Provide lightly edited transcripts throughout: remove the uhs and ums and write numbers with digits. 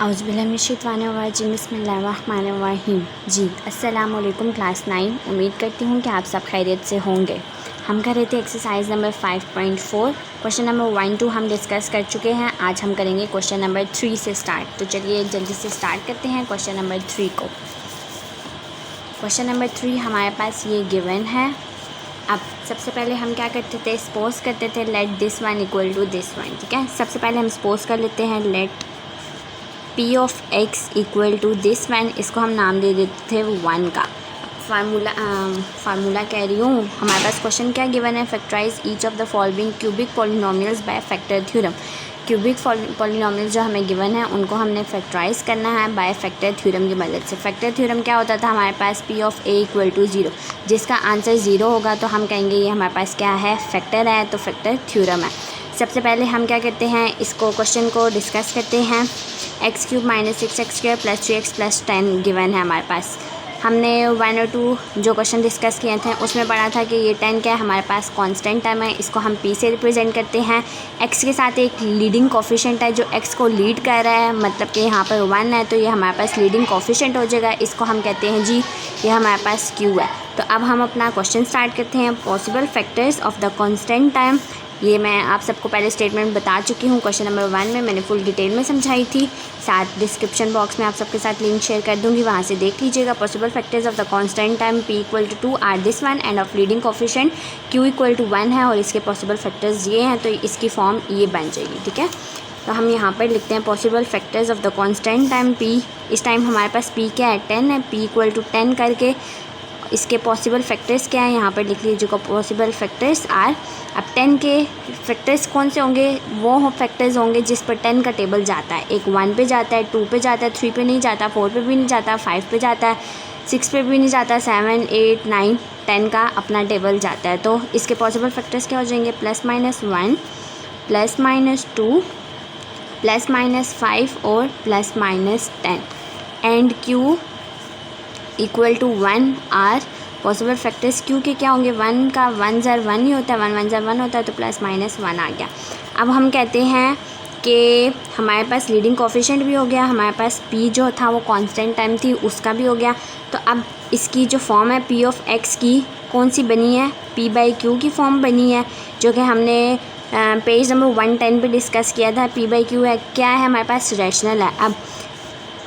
औज़ुबिल्लाहिमिनश्शैतानिर्रजीम बिस्मिल्लाहिर्रहमानिर्रहीम। जी अस्सलाम वालेकुम क्लास 9। उम्मीद करती हूँ कि आप सब खैरियत से होंगे। हम कर रहे थे एक्सरसाइज नंबर 5.4। क्वेश्चन नंबर 1 2 हम डिस्कस कर चुके हैं। आज हम करेंगे क्वेश्चन नंबर 3 से स्टार्ट। तो चलिए जल्दी से स्टार्ट करते हैं क्वेश्चन नंबर 3 को। क्वेश्चन नंबर 3 हमारे पास ये गिवन है। अब सबसे पहले हम क्या करते थे, सपोज करते थे let this one equal to this one. ठीक है, सबसे पहले हम सपोज कर लेते हैं let P of X equal to this one. इसको हम नाम दे देते थे 1 का। फार्मूला कह रही हूँ। हमारे पास क्वेश्चन क्या गिवन है, factorise each of the following cubic polynomials by factor theorem. Cubic polynomials जो हमें गिवन है उनको हमने फैक्टराइज करना है बाय फैक्टर थ्योरम की मदद से। फैक्टर थ्योरम क्या होता था, हमारे पास P of A equal to 0, जिसका आंसर 0 होगा तो हम कहेंगे ये हमारे पास क्या है, फैक्टर है, तो फैक्टर थ्योरम है। सबसे पहले हम क्या करते हैं, इसको क्वेश्चन को डिस्कस करते हैं। X cube minus 6x² plus 3x plus 10 given है हमारे पास। हमने 1 और 2 जो क्वेश्चन डिस्कस किए थे उसमें पढ़ा था कि ये 10 क्या है, हमारे पास कांस्टेंट टर्म है। इसको हम p से रिप्रेजेंट करते हैं। x के साथ एक लीडिंग कोफिशिएंट है जो x को लीड कर रहा है, मतलब कि यहाँ पर 1 है तो ये हमारे पास लीडिंग कोफिशिएंट हो जाएगा। इसको हम कहते हैं जी ये हमारे पास q है। तो अब हम अपना क्वेश्चन स्टार्ट करते हैं। Possible factors of the constant term, ये मैं आप सबको पहले स्टेटमेंट बता चुकी हूँ। क्वेश्चन नंबर 1 में मैंने फुल डिटेल में समझाई थी। साथ डिस्क्रिप्शन बॉक्स में आप सबके साथ लिंक शेयर कर दूँगी, वहाँ से देख लीजिएगा। Possible factors of the constant time p equal to 2 are this one and of leading coefficient q equal to 1 है और इसके पॉसिबल फैक्टर्स ये हैं, तो इसकी फॉर्म ये बन जाएगी। ठीक है, तो हम यहाँ पर लिखते हैं possible factors of the constant time p। इस टाइम हमारे पास p क्या है, 10 है। p इक्वल टू 10 करके इसके पॉसिबल फैक्टर्स क्या है यहाँ पर लिख लीजिएगा। पॉसिबल फैक्टर्स आर, अब 10 के फैक्टर्स कौन से होंगे, वो फैक्टर्स होंगे जिस पर 10 का टेबल जाता है। एक 1 पे जाता है, 2 पे जाता है, 3 पे नहीं जाता, 4 पे भी नहीं जाता, 5 पे जाता है, 6 पे भी नहीं जाता, 7 8 9 10 का अपना टेबल जाता है। तो इसके पॉसिबल फैक्टर्स क्या हो जाएंगे, +-1 +-2 +-5 और +-10 and q equal to 1 are possible factors. Q के क्या होंगे, 1 का 1 ज़र 1 ही होता है, 1 1 ज़र 1 होता है, तो +-1 आ गया। अब हम कहते हैं कि हमारे पास लीडिंग कोफिशिएंट भी हो गया, हमारे पास p जो था वो कांस्टेंट टाइम थी उसका भी हो गया। तो अब इसकी जो फॉर्म है p ऑफ x की कौन सी बनी है, p/q की फॉर्म बनी है, जो कि हमने पेज नंबर 110 पे डिस्कस किया था। p/q है क्या है, हमारे पास रैशनल है। अब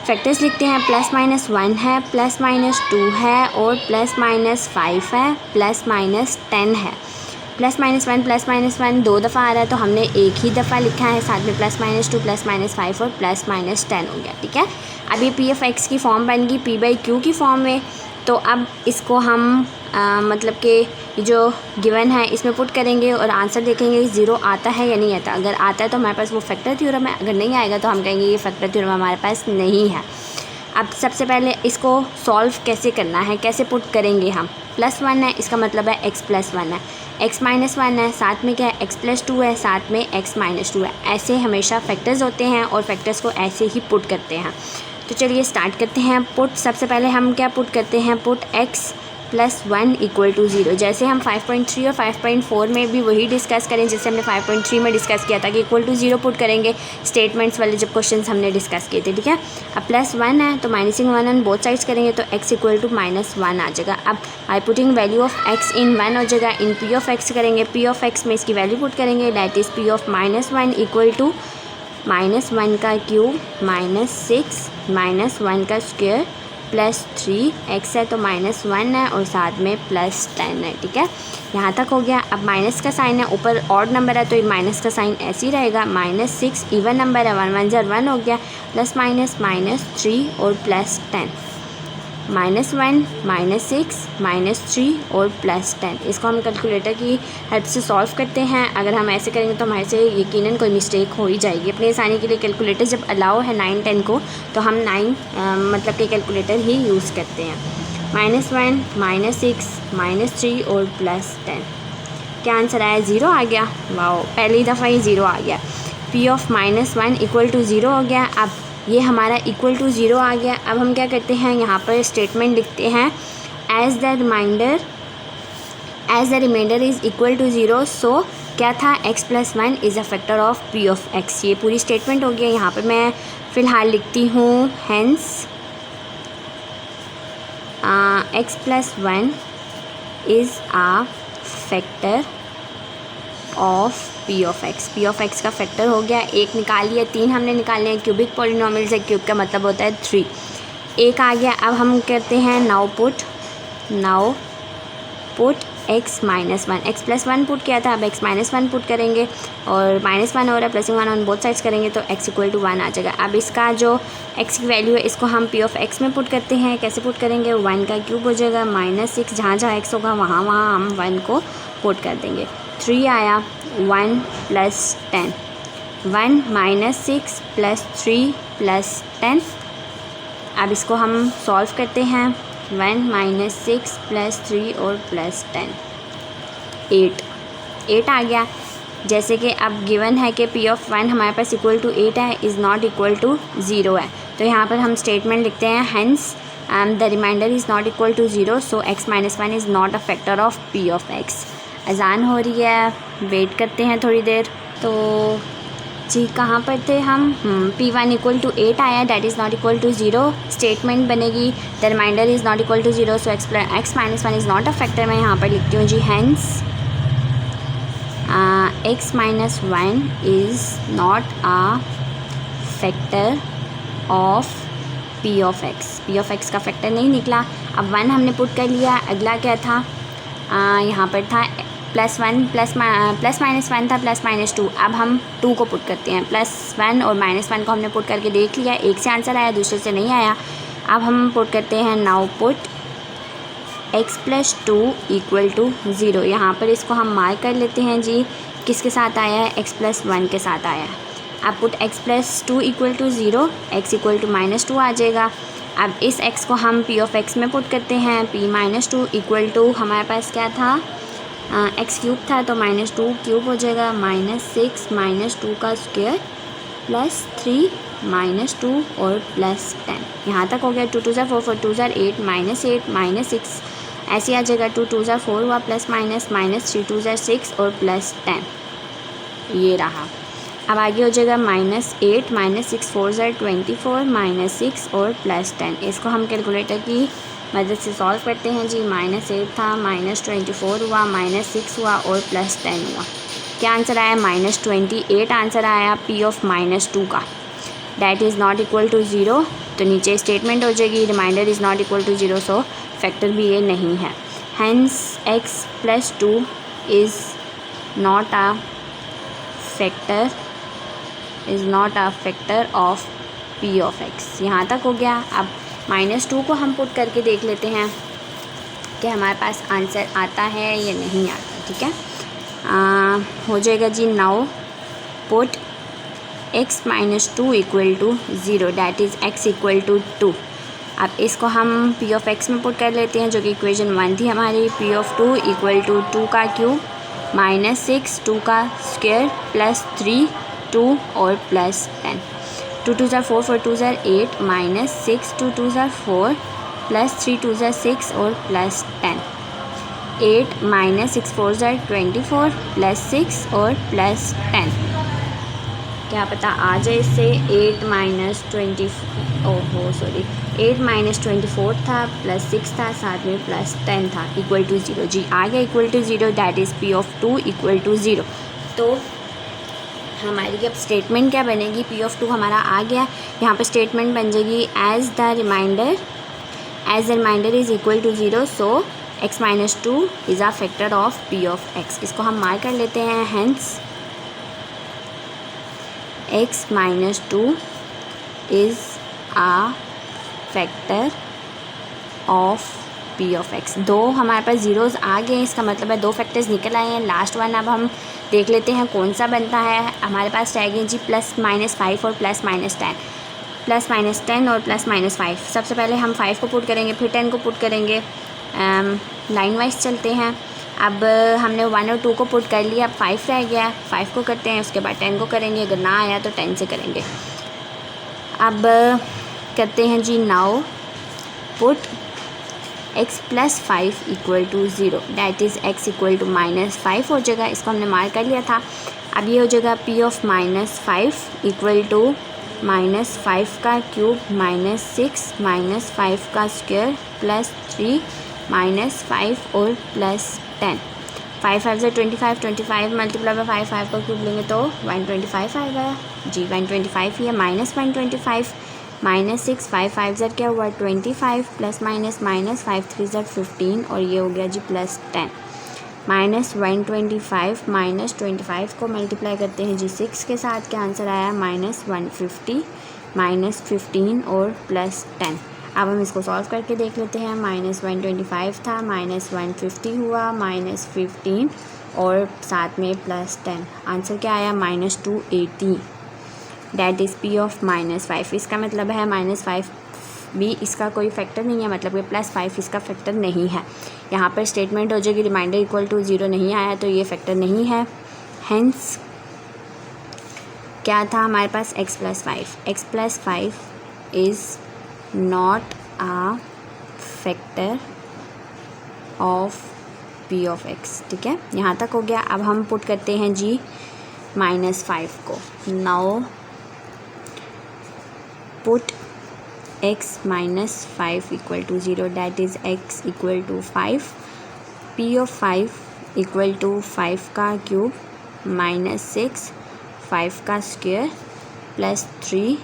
फैक्टर्स लिखते हैं, +-1 है, +-2 है और +-5 है, +-10 है। +-1 2 दफ़ा आ रहा है तो हमने एक ही दफ़ा लिखा है, साथ में +-2 +-5 और +-10 हो गया। ठीक है, अब ये p ऑफ x की फॉर्म बन गई p/q की फॉर्म में। तो अब इसको हम मतलब कि जो गिवन है इसमें पुट करेंगे और आंसर देखेंगे 0 आता है या नहीं आता। अगर आता है तो हमारे पास वो फैक्टर थ्योरम है, अगर नहीं आएगा तो हम कहेंगे ये फैक्टर थ्योरम हमारे पास नहीं है। अब सबसे पहले इसको सॉल्व कैसे करना है, कैसे पुट करेंगे हम। +1 है, इसका मतलब है x +1 है, x -1 है, साथ में क्या है x +2 है, साथ में x -2 है। ऐसे हमेशा फैक्टर्स होते हैं और फैक्टर्स को ऐसे ही पुट करते हैं। तो चलिए स्टार्ट करते हैं पुट। सबसे पहले हम क्या पुट करते हैं, पुट x +1 इक्वल टू 0। जैसे हम 5.3 और 5.4 में भी वही डिस्कस करें जैसे हमने 5.3 में डिस्कस किया था कि इक्वल टू 0 पुट करेंगे स्टेटमेंट्स वाले जब क्वेश्चंस हमने डिस्कस किए थे। ठीक है, अब +1 है तो -1 ऑन बोथ साइड्स करेंगे तो x इक्वल टू -1 आ जाएगा। अब I putting value of x in 1 हो जाएगा, इन p ऑफ x करेंगे, p ऑफ x में इसकी वैल्यू पुट करेंगे, that is p of -1 equal to -1 का क्यूब -6 -1 का स्क्वायर +3x है तो -1 है और साथ में +10 है। ठीक है, यहाँ तक हो गया। अब माइनस का साइन है, ऊपर ऑड नंबर है तो माइनस का साइन ऐसे ही रहेगा। -6 इवन नंबर है, 1 1 ज़र 1 हो गया, +-3 और +10, -1 -6 -3 और +10। इसको हम कैलकुलेटर की हेल्प से सॉल्व करते हैं। अगर हम ऐसे करेंगे तो हमारे से यकीनन कोई मिस्टेक हो ही जाएगी। अपनी आसानी के लिए कैलकुलेटर जब अलाउ है 9 10 को तो हम 9 मतलब कि कैलकुलेटर ही यूज़ करते हैं। -1 -6 -3 और +10, क्या आंसर आया, 0 आ गया। वाओ, पहली दफ़ा ही 0 आ गया। p ऑफ -1 इक्वल टू 0 हो गया। अब ये हमारा इक्वल टू 0 आ गया। अब हम क्या करते हैं, यहाँ पर स्टेटमेंट लिखते हैं, as the reminder is equal to 0 so क्या था, x +1 is a factor of p of x। ये पूरी स्टेटमेंट हो गया। यहाँ पर मैं फ़िलहाल लिखती हूँ hence x plus 1 is a factor of P of X. P of X का फैक्टर हो गया, एक निकाल लिया, 3 हमने निकाले हैं। क्यूबिक पॉलिनोमियल से क्यूब का मतलब होता है 3, एक आ गया। अब हम करते हैं now put x minus 1, x plus 1 put किया था, अब x माइनस 1 पुट करेंगे और माइनस 1 हो रहा है, प्लस 1 ऑन बोथ साइड्स करेंगे तो x इक्वल टू 1 आ जाएगा। अब इसका जो x की वैल्यू है इसको हम p ऑफ x में पुट करते हैं। कैसे पुट करेंगे, 1 का क्यूब हो जाएगा -6, जहाँ जहाँ x होगा वहाँ वहाँ हम 1 को पुट कर देंगे। 3 आया, 1 प्लस 10, 1 -6 प्लस 3 प्लस 10। अब इसको हम सॉल्व करते हैं, 1 - 6 प्लस 3 और प्लस 10, 8 आ गया। जैसे कि अब गिवन है कि p ऑफ 1 हमारे पास इक्वल टू 8 है, इज़ नॉट इक्वल टू 0 है, तो यहाँ पर हम स्टेटमेंट लिखते हैं hence the reminder is not equal to 0, so x minus 1 is not a factor of p of x। अजान हो रही है, वेट करते हैं थोड़ी देर। तो जी कहाँ पर थे हम, p1 इक्वल टू 8 आया, that is not equal to 0। Statement बनेगी the reminder is not equal to 0, so x minus 1 is not a factor. मैं यहाँ पर लिखती हूँ जी hence x minus 1 is not a factor of p of x। p of x का फैक्टर नहीं निकला। अब 1 हमने पुट कर लिया, अगला क्या था, यहाँ पर था +1 प्लस माइनस 1 था +-2। अब हम 2 को पुट करते हैं, +1 और -1 को हमने पुट करके देख लिया, एक से आंसर आया, दूसरे से नहीं आया। अब हम पुट करते हैं now put x plus 2 equal to 0। यहाँ पर इसको हम मार्क कर लेते हैं जी, किसके साथ आया है, x प्लस 1 के साथ आया है। अब put x plus 2 equal to 0, x equal to -2 आ जाएगा। अब इस x को हम p ऑफ x में पुट करते हैं, p माइनस 2 इक्वल टू हमारे पास क्या था, x क्यूब था तो -2 क्यूब हो जाएगा, -6 -2 का स्क्वायर प्लस 3 -2 और प्लस 10। यहाँ तक हो गया, 2 2 ज़ा 4 4 2 ज़ा 8 -8 -6 ऐसे आ जाएगा, 2 2 ज़ा 4 हुआ प्लस माइनस -3 2 ज़ा 6 और प्लस 10, ये रहा। अब आगे हो जाएगा -8 -6 4 ज़ा 24 -6 और प्लस 10। इसको हम कैलकुलेटर की मदद से सॉल्व करते हैं जी। -8 था, -24 हुआ, -6 हुआ और प्लस 10 हुआ। क्या आंसर आया, -28 आंसर आया p ऑफ -2 का। That is not equal to 0, तो नीचे स्टेटमेंट हो जाएगी remainder is not equal to 0, so factor भी ये नहीं है। Hence x plus 2 is not a factor of p of x। यहाँ तक हो गया। अब -2 को हम पुट करके देख लेते हैं कि हमारे पास आंसर आता है या नहीं आता, ठीक है। हो जाएगा जी, now put x minus 2 equal to 0, that is x equal to 2। अब इसको हम p ऑफ x में पुट कर लेते हैं, जो कि इक्वेशन 1 थी हमारी। p ऑफ 2 इक्वल टू 2 का क्यूब -6 2 का स्क्वायर प्लस 3 2 और प्लस 10। 2 2 ज़ा 4 4 2 ज़ा 8 -6 2 2 ज़ा 4 प्लस 3 2 ज़ा 6 और प्लस 10। 8 -6 4 ज़ा 24 प्लस 6 और प्लस 10। क्या पता आ जाए इससे। 8 -24 था प्लस 6 था, साथ में प्लस 10 था, इक्वल टू 0। जी आ गया equal to 0, that is p of 2 equal to 0। तो हमारी अब स्टेटमेंट क्या बनेगी, p ऑफ 2 हमारा आ गया। यहाँ पर स्टेटमेंट बन जाएगी as the reminder is equal to 0, so x minus 2 is a factor of p of x। इसको हम मार्क कर लेते हैं, hence x minus 2 is a factor of p of x। दो हमारे पास ज़ीरोज़ आ गए, इसका मतलब है 2 फैक्टर्स निकल आए हैं। लास्ट वन अब हम देख लेते हैं कौन सा बनता है। हमारे पास रहेंगे जी +-5 और +-10, +-10 और +-5। सबसे पहले हम 5 को पुट करेंगे, फिर 10 को पुट करेंगे। लाइन वाइज चलते हैं। अब हमने 1 और 2 को पुट कर लिया, अब 5 रह गया, 5 को करते हैं, उसके बाद 10 को करेंगे, अगर ना आया तो 10 से करेंगे। अब करते हैं जी, now put x plus 5 equal to 0, that is x equal to -5 हो जाएगा। इसको हमने मार्क कर लिया था। अब ये हो जाएगा p of -5 equal to minus 5 का क्यूब माइनस 6 माइनस 5 का स्क्वायर प्लस 3 माइनस 5 और प्लस 10। 5 5 से 25, 25 मल्टीप्लाई बाई 5, 5 का क्यूब लेंगे तो 125 आएगा जी। 125 ही है। माइनस 125 माइनस 6 5 5 ज़र क्या हुआ 25 प्लस माइनस माइनस 5 3 ज़र 15 और ये हो गया जी प्लस 10। माइनस 125 माइनस 25 को मल्टीप्लाई करते हैं जी 6 के साथ, क्या आंसर आया माइनस 150 माइनस 15 और प्लस 10। अब हम इसको सॉल्व करके देख लेते हैं। माइनस 125 था माइनस 150 हुआ माइनस 15 और साथ में प्लस 10। आंसर क्या आया minus 280। That is P of minus 5। इसका मतलब है माइनस 5 भी इसका कोई फैक्टर नहीं है, मतलब कि प्लस 5 इसका फैक्टर नहीं है। यहाँ पर स्टेटमेंट हो जाएगी रिमाइंडर इक्वल टू 0 नहीं आया तो ये फैक्टर नहीं है। हेंस क्या था हमारे पास x plus 5 is not a factor of p of x। ठीक है, यहाँ तक हो गया। अब हम पुट करते हैं जी माइनस 5 को। Now put x minus 5 equal to 0 that is x equal to 5। p of 5 equal to 5 का क्यूब माइनस 6 5 का स्क्वायर प्लस 3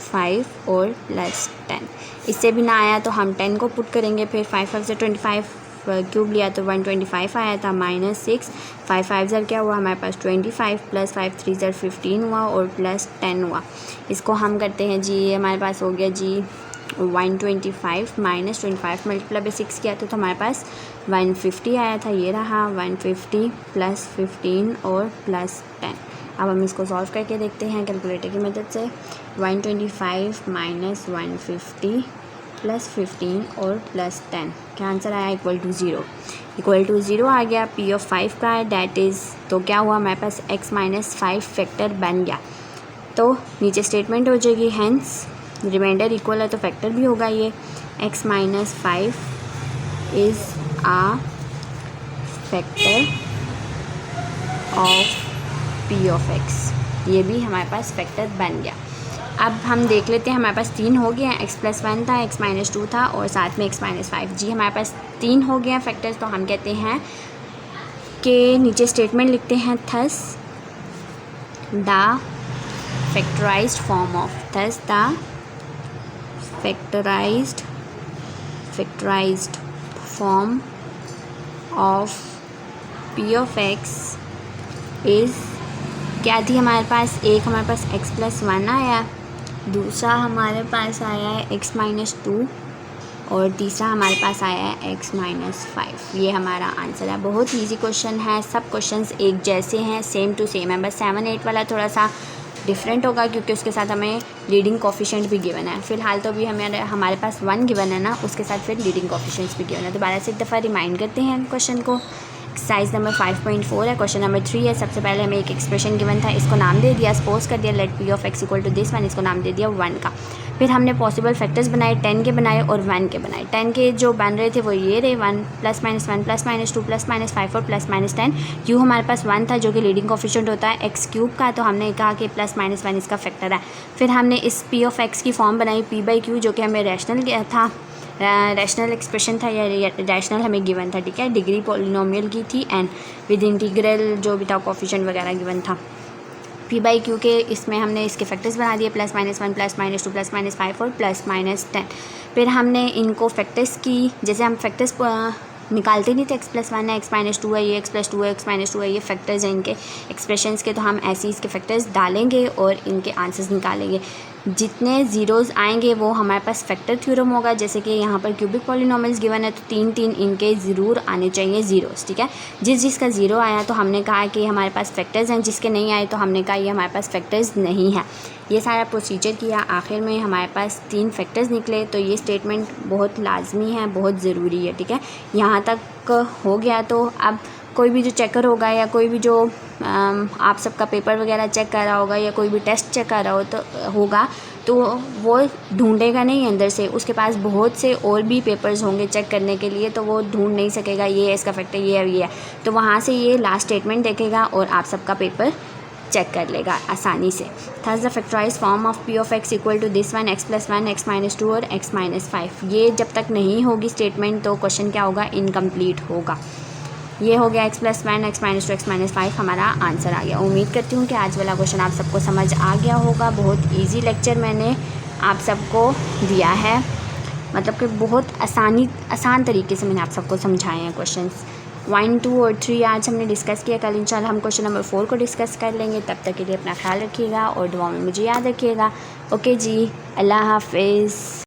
5 और प्लस 10। इससे भी ना आया तो हम 10 को पुट करेंगे। फिर 5 5 से 25 क्यूब लिया तो 125 आया था माइनस 6 5 5 ज़र क्या हुआ हमारे पास 25 प्लस 5 3 ज़र 15 हुआ और प्लस 10 हुआ। इसको हम करते हैं जी, ये हमारे पास हो गया जी 125 माइनस 25 मल्टीप्लाई बाई 6 किया तो हमारे पास 150 आया था। ये रहा 150 प्लस 15 और प्लस 10। अब हम इसको सॉल्व करके देखते हैं कैलकुलेटर की मदद से। 125 माइनस 150 प्लस 15 और प्लस 10, क्या आंसर आया इक्वल टू 0। इक्वल टू 0 आ गया। p ऑफ 5 का है डैट इज़, तो क्या हुआ हमारे पास x माइनस 5 फैक्टर बन गया। तो नीचे स्टेटमेंट हो जाएगी हेंस रिमाइंडर इक्वल है तो फैक्टर भी होगा ये। x minus 5 is a factor of p of x। ये भी हमारे पास फैक्टर बन गया। अब हम देख लेते हैं, हमारे पास 3 हो गए हैं। x प्लस 1 था, x माइनस 2 था और साथ में x माइनस 5 जी हमारे पास 3 हो गए हैं फैक्टर्स। तो हम कहते हैं कि नीचे स्टेटमेंट लिखते हैं thus the factorised form of, thus the factorised form of p of x is, क्या थी हमारे पास, एक हमारे पास x प्लस 1 आया, दूसरा हमारे पास आया है x माइनस 2 और तीसरा हमारे पास आया है x माइनस 5। ये हमारा आंसर है। बहुत इजी क्वेश्चन है, सब क्वेश्चंस एक जैसे हैं, सेम टू सेम है। बस 7 8 वाला थोड़ा सा डिफरेंट होगा क्योंकि उसके साथ हमें लीडिंग कोफिशिएंट भी गिवन है। फिलहाल तो भी हमारे पास 1 गिवन है ना, उसके साथ फिर लीडिंग कोफिशिएंट्स भी गिवन है। दोबारा से एक दफ़ा रिमाइंड करते हैं क्वेश्चन को। एक्सरसाइज नंबर 5.4 है, क्वेश्चन नंबर 3 है। सबसे पहले हमें एक एक्सप्रेशन गिवन था, इसको नाम दे दिया, सपोज कर दिया let p of x equal to this one, इसको नाम दे दिया 1 का। फिर हमने पॉसिबल फैक्टर्स बनाए, 10 के बनाए और 1 के बनाए। 10 के जो बन रहे थे वो ये रहे 1 plus minus 1 plus minus 2 plus minus 5 और प्लस माइनस 10। क्यू हमारे पास 1 था जो कि लीडिंग कोफिशिएंट होता है एक्स क्यूब का, तो हमने कहा कि प्लस माइनस 1 इसका फैक्टर है। फिर हमने इस p ऑफ x की फॉर्म बनाई p बाई क्यू, जो कि हमें रैशनल था, रैशनल एक्सप्रेशन था या रैशनल हमें गिवन था। ठीक है, डिग्री पॉलिनोमियल की थी एंड विद इंटीग्रल जो भी था कोफिशिएंट वगैरह गिवन था। p बाई क्यू के इसमें हमने इसके फैक्टर्स बना दिए, plus minus 1 plus minus 2 plus minus 5 और प्लस माइनस 10। फिर हमने इनको फैक्टर्स की, जैसे हम फैक्टर्स निकालते नहीं थे, x प्लस 1 है, x माइनस 2 है, ये x प्लस 2 है, x माइनस 2 है, ये फैक्टर्स हैं इनके एक्सप्रेशंस के। तो हम ऐसे ही इसके फैक्टर्स डालेंगे और इनके आंसर्स निकालेंगे। जितने ज़ीरोज़ आएंगे वो हमारे पास फैक्टर थ्योरम होगा। जैसे कि यहाँ पर क्यूबिक पॉलिनोमियल्स गिवन है तो 3 3 इनके ज़रूर आने चाहिए ज़ीरोज़। ठीक है, जिसका ज़ीरो आया तो हमने कहा कि हमारे पास फैक्टर्स हैं, जिसके नहीं आए तो हमने कहा ये हमारे पास फैक्टर्स नहीं है। ये सारा प्रोसीजर किया, आखिर में हमारे पास 3 फैक्टर्स निकले। तो ये स्टेटमेंट बहुत लाजमी है, बहुत ज़रूरी है। ठीक है, यहाँ तक हो गया। तो अब कोई भी जो चेकर होगा या कोई भी जो आप सबका पेपर वगैरह चेक कर रहा होगा या कोई भी टेस्ट चेक कर रहा होगा तो वो ढूंढेगा नहीं अंदर से, उसके पास बहुत से और भी पेपर्स होंगे चेक करने के लिए, तो वो ढूंढ नहीं सकेगा ये है इसका फैक्टर, ये है ये है। तो वहाँ से ये लास्ट स्टेटमेंट देखेगा और आप सबका पेपर चेक कर लेगा आसानी से। Thus the factorise form of P of X equal to this one X plus one X minus two और एक्स माइनस फाइव। ये जब तक नहीं होगी स्टेटमेंट तो क्वेश्चन क्या होगा, इनकम्प्लीट होगा। ये हो गया x plus one X minus to x minus five, हमारा आंसर आ गया। उम्मीद करती हूँ कि आज वाला क्वेश्चन आप सबको समझ आ गया होगा। बहुत ईजी लेक्चर मैंने आप सबको दिया है, मतलब कि बहुत आसान तरीके से मैंने आप सबको समझाए हैं क्वेश्चंस। 1, 2 और 3 आज हमने डिस्कस किया। कल इंशाल्लाह हम क्वेश्चन नंबर 4 को डिस्कस कर लेंगे। तब तक के लिए अपना ख्याल रखिएगा और दुआ में मुझे याद रखिएगा। ओके जी, अल्लाह हाफिज़।